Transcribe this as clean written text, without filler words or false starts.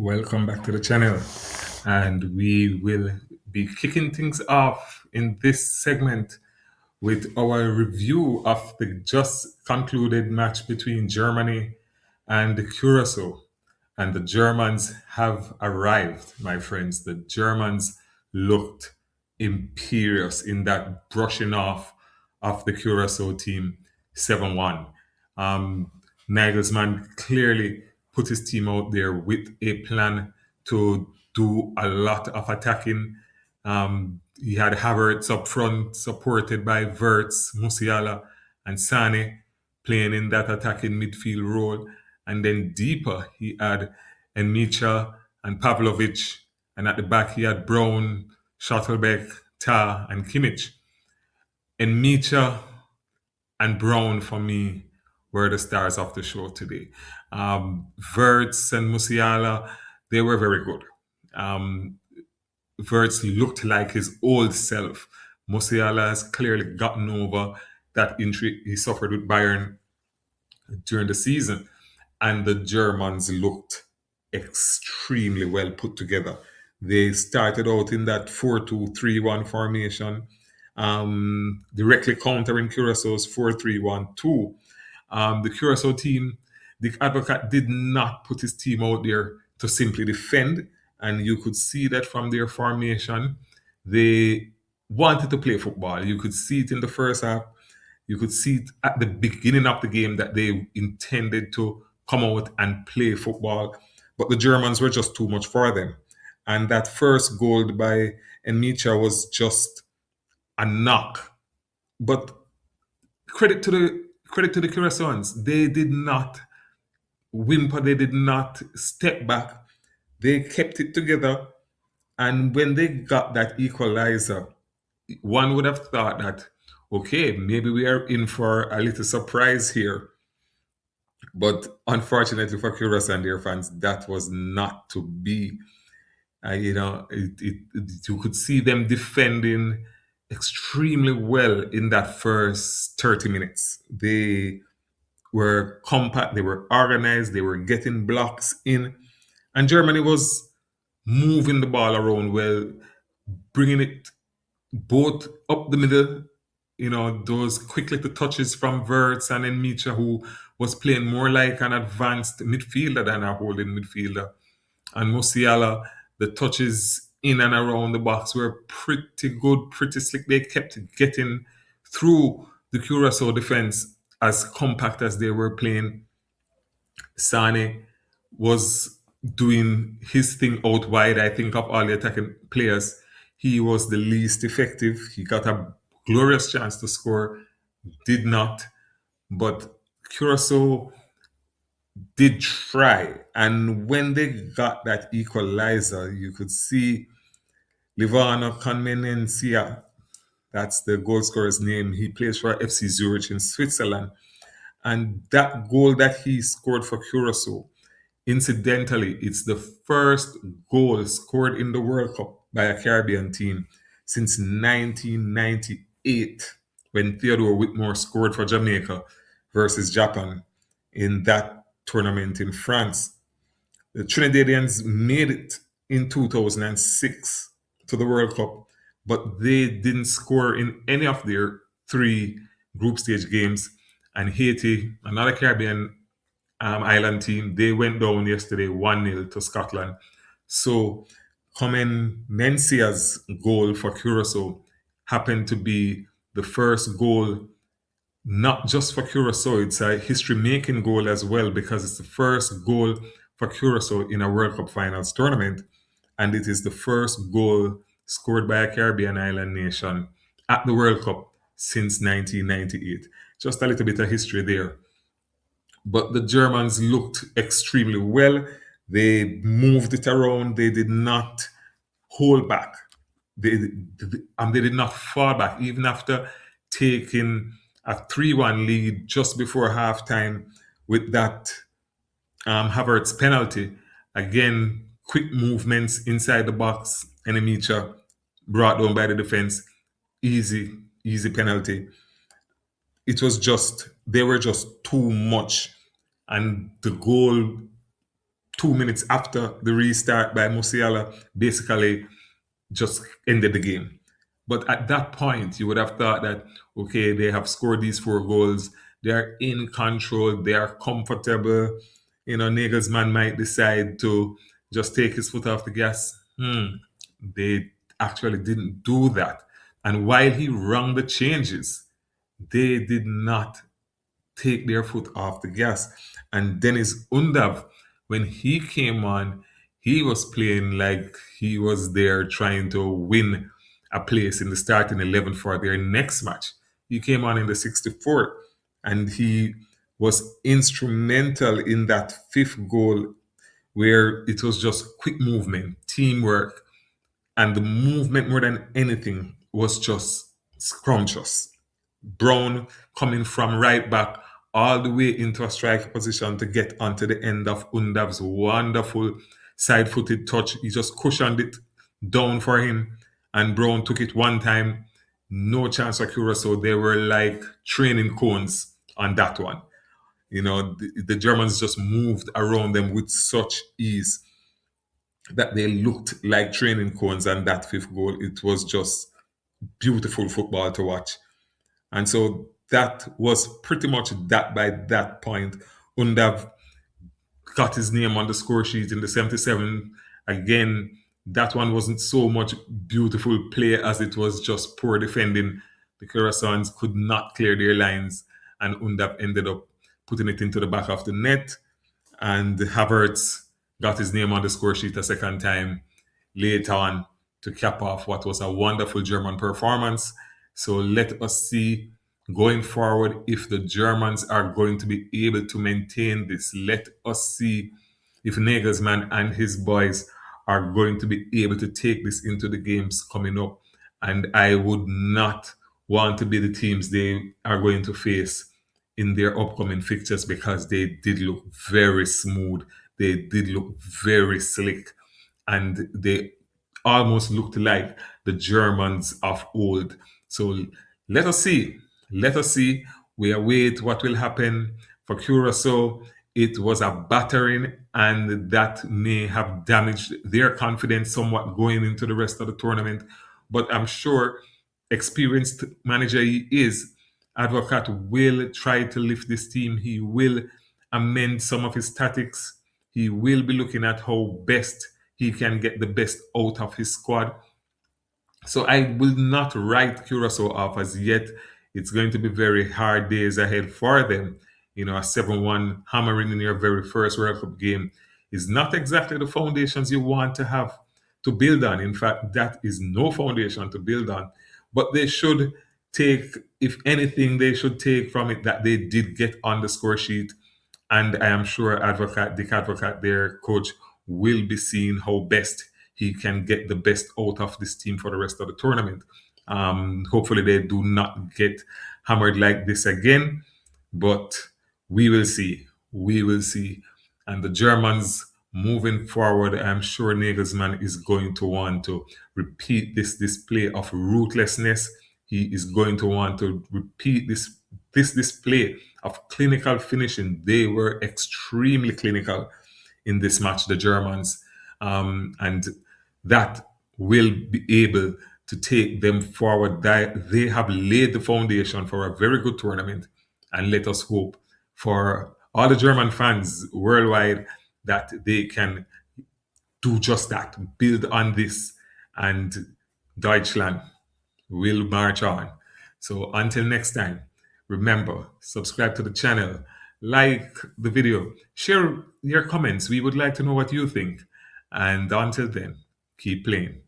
Welcome back to the channel, and we will be kicking things off in this segment with our review of the just concluded match between Germany and the Curacao. And the Germans have arrived, my friends. The Germans looked imperious in that brushing off of the Curacao team 7-1. Um, Nagelsmann clearly put his team out there with a plan to do a lot of attacking. He had Havertz up front, supported by Verts, Musiala, and Sane playing in that attacking midfield role. And then deeper, he had Enmicha and Pavlovic. And at the back, he had Brown, Schlotterbeck, Ta, and Kimmich. Enmicha and Brown, for me, were the stars of the show today. Verts and Musiala, they were very good. Um, Verts looked like his old self. Musiala has clearly gotten over that injury he suffered with Bayern during the season. And the Germans looked extremely well put together. They started out in that 4-2-3-1 formation, directly countering Curaçao's 4-3-1-2. The Curacao team, the advocate did not put his team out there to simply defend, and you could see that from their formation. They wanted to play football. You could see it in the first half. You could see it at the beginning of the game that they intended to come out and play football, but the Germans were just too much for them. And that first goal by Enmicha was just a knock. But credit to the Curaçaoans. They did not whimper, they did not step back. They kept it together. And when they got that equalizer, one would have thought that, okay, maybe we are in for a little surprise here. But unfortunately for Curaçao and their fans, that was not to be. You could see them defending extremely well in that first 30 minutes. They were compact, they were organized, they were getting blocks in, and Germany was moving the ball around well, bringing it both up the middle. Those quick little touches from Verts and then Micha, who was playing more like an advanced midfielder than a holding midfielder. And Musiala, the touches in and around the box were pretty good, pretty slick. They kept getting through the Curacao defense as compact as they were playing. Sane was doing his thing out wide. I think of all the attacking players, he was the least effective. He got a glorious chance to score, did not. But Curacao did try. And when they got that equalizer, you could see Livano Conmenencia, that's the goal scorer's name. He plays for FC Zurich in Switzerland. And that goal that he scored for Curacao, incidentally, it's the first goal scored in the World Cup by a Caribbean team since 1998, when Theodore Whitmore scored for Jamaica versus Japan in that tournament in France. The Trinidadians made it in 2006 to the World Cup, but they didn't score in any of their three group stage games. And Haiti, another Caribbean island team, they went down yesterday 1-0 to Scotland. So Comen Mencia's goal for Curacao happened to be the first goal, not just for Curacao, it's a history-making goal as well, because it's the first goal for Curacao in a World Cup Finals tournament, and it is the first goal scored by a Caribbean island nation at the World Cup since 1998. Just a little bit of history there. But the Germans looked extremely well. They moved it around. They did not hold back. They did not fall back, even after taking a 3-1 lead just before halftime with that Havertz penalty. Again, quick movements inside the box. Enemicha brought down by the defense. Easy penalty. It was just, they were just too much. And the goal 2 minutes after the restart by Musiala basically just ended the game. But at that point, you would have thought that, okay, they have scored these 4 goals, they are in control, they are comfortable. Nagelsmann might decide to just take his foot off the gas. They actually didn't do that. And while he rung the changes, they did not take their foot off the gas. And Dennis Undav, when he came on, he was playing like he was there trying to win a place in the starting 11 for their next match. He came on in the 64th and he was instrumental in that fifth goal where it was just quick movement, teamwork, and the movement more than anything was just scrumptious. Brown coming from right back all the way into a striker position to get onto the end of Undav's wonderful side-footed touch. He just cushioned it down for him, and Brown took it one time. No chance for Curacao. They were like training cones on that one. The Germans just moved around them with such ease that they looked like training cones. And that fifth goal, it was just beautiful football to watch. And so that was pretty much that by that point. Undav got his name on the score sheet in the 77. Again, that one wasn't so much beautiful play as it was just poor defending. The Curaçaoans could not clear their lines, and Undav ended up putting it into the back of the net. And Havertz got his name on the score sheet a second time later on to cap off what was a wonderful German performance. So let us see going forward if the Germans are going to be able to maintain this. Let us see if Nagelsmann and his boys are going to be able to take this into the games coming up. And I would not want to be the teams they are going to face in their upcoming fixtures because they did look very smooth. They did look very slick. And they almost looked like the Germans of old. So let us see. Let us see. We await what will happen for Curacao. It was a battering, and that may have damaged their confidence somewhat going into the rest of the tournament. But I'm sure, experienced manager he is, Advocat will try to lift this team. He will amend some of his tactics. He will be looking at how best he can get the best out of his squad. So I will not write Curacao off as yet. It's going to be very hard days ahead for them. A 7-1 hammering in your very first World Cup game is not exactly the foundations you want to have to build on. In fact, that is no foundation to build on. But they should take, if anything, they should take from it that they did get on the score sheet. And I am sure Dick Advocat, their coach, will be seeing how best he can get the best out of this team for the rest of the tournament. Hopefully, they do not get hammered like this again, but we will see. We will see. And the Germans moving forward, I'm sure Nagelsmann is going to want to repeat this display of ruthlessness. He is going to want to repeat this display of clinical finishing. They were extremely clinical in this match, the Germans, and that will be able to take them forward. They have laid the foundation for a very good tournament, and let us hope for all the German fans worldwide that they can do just that, build on this, and Deutschland will march on. So until next time, remember, subscribe to the channel, like the video, share your comments. We would like to know what you think. And until then, keep playing.